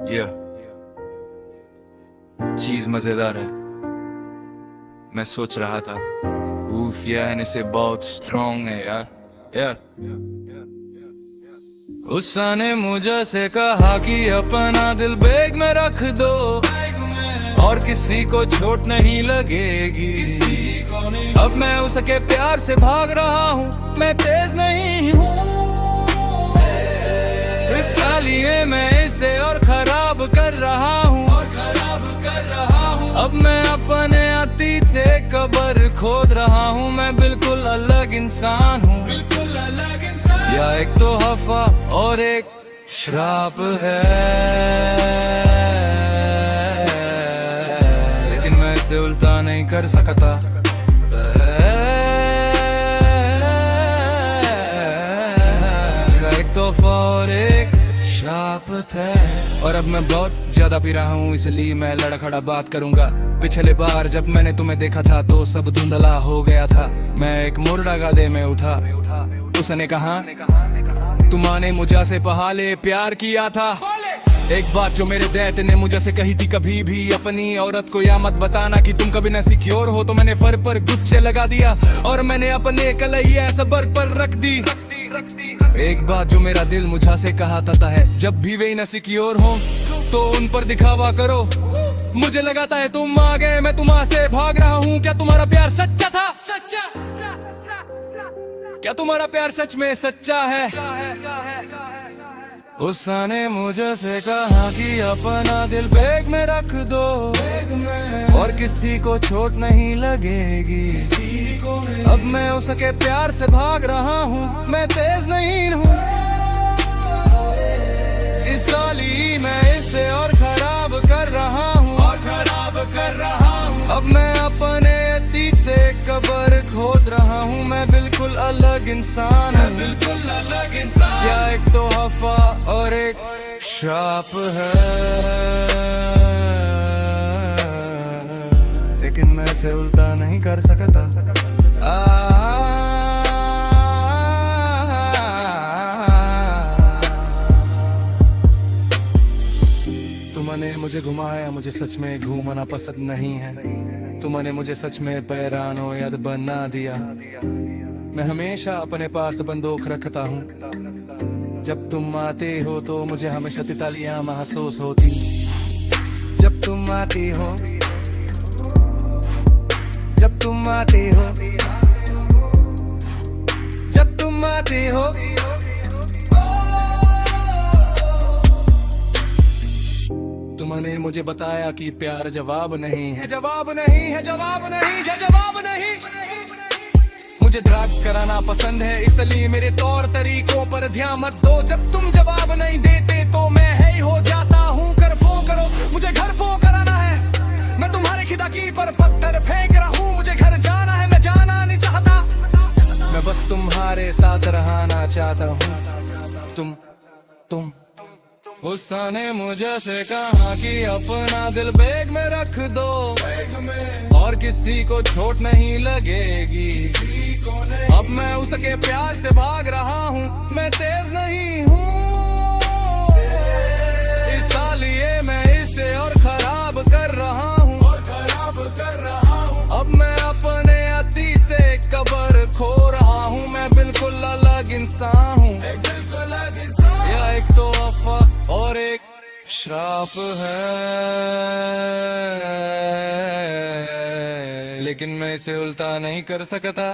ये चीज मजेदार है। मैं सोच रहा था उफ यार इसे बहुत स्ट्रॉन्ग है यार। यार उसने मुझे से कहा कि अपना दिल बैग में रख दो और किसी को चोट नहीं लगेगी। अब मैं उसके प्यार से भाग रहा हूँ, मैं तेज नहीं हूँ। इसलिए मैं इसे और खराब कर रहा हूँ। अब मैं अपने अतीत से कब्र खोद रहा हूँ। मैं बिल्कुल अलग इंसान हूँ, या एक तो हवा और एक श्राप है, लेकिन मैं इसे उल्टा नहीं कर सकता। एक तोहफा और एक श्राप है। और अब मैं बहुत ज्यादा पी रहा हूँ, इसलिए मैं लड़खड़ा बात करूंगा। पिछले बार जब मैंने तुम्हें देखा था तो सब धुंधला हो गया था। मैं एक मुर्दा गादे में उठा, उसने कहा तुमने मुझे से पहले प्यार किया था। एक बात जो मेरे दैत ने मुझे से कही थी, कभी भी अपनी औरत को या मत बताना कि तुम कभी न सिक्योर हो। तो मैंने फर पर गुच्छे लगा दिया और मैंने अपने कलैया सबर पर रख दी। एक बात जो मेरा दिल मुझे से कहता है, जब भी वे न सिक्योर हो तो उन पर दिखावा करो। मुझे लगाता है तुम आ गए, मैं तुम्हां से भाग रहा हूँ। क्या तुम्हारा प्यार सच्चा था? क्या तुम्हारा प्यार सच में सच्चा है? उसने मुझे से कहा कि अपना दिल बैग में रख दो और किसी को चोट नहीं लगेगी। अब मैं उसके प्यार से भाग रहा हूँ, मैं तेज नहीं हूँ। इसलिए मैं इसे और खराब कर रहा हूँ। अब मैं अपने अतीत से कब्र खोद रहा हूँ। मैं बिल्कुल अलग इंसान हूँ, क्या एक तो हवा और एक श्राप है, लेकिन मैं इसे उल्टा नहीं कर सकता। तुमने मुझे घुमाया, मुझे सच में घूमना पसंद नहीं है। तुमने मुझे सच में पैरानो याद बना दिया। मैं हमेशा अपने पास बंदूक रखता हूँ। जब तुम आते हो तो मुझे हमेशा तितलियां महसूस होती। जब तुम आती हो, जब तुम आती हो, जब तुम आती हो। तुमने मुझे बताया कि प्यार जवाब नहीं है, जवाब नहीं है, जवाब नहीं है, जवाब नहीं। मुझे ड्रग्स कराना पसंद है, इसलिए मेरे तौर तरीकों पर ध्यान मत दो। जब तुम जवाब नहीं देते तो मैं है ही हो जाता हूँ। कर फोन करो, मुझे घर फोन कराना है। मैं तुम्हारे खिड़की पर पत्थर फेंक रहा हूँ। मुझे घर जाना है, मैं जाना नहीं चाहता। मैं बस तुम्हारे साथ रहना चाहता हूँ। तुम उसने मुझे से कहा कि अपना दिल बैग में रख दो और किसी को चोट नहीं लगेगी। अब मैं उसके प्यार से भाग रहा हूँ, मैं तेज नहीं हूँ। इसलिए मैं इसे और खराब कर रहा हूँ। अब मैं अपने अतीत से कब्र खो रहा हूँ। मैं बिल्कुल अलग इंसान हूँ, या एक तो अफवा और एक श्राप है, लेकिन मैं इसे उल्टा नहीं कर सकता।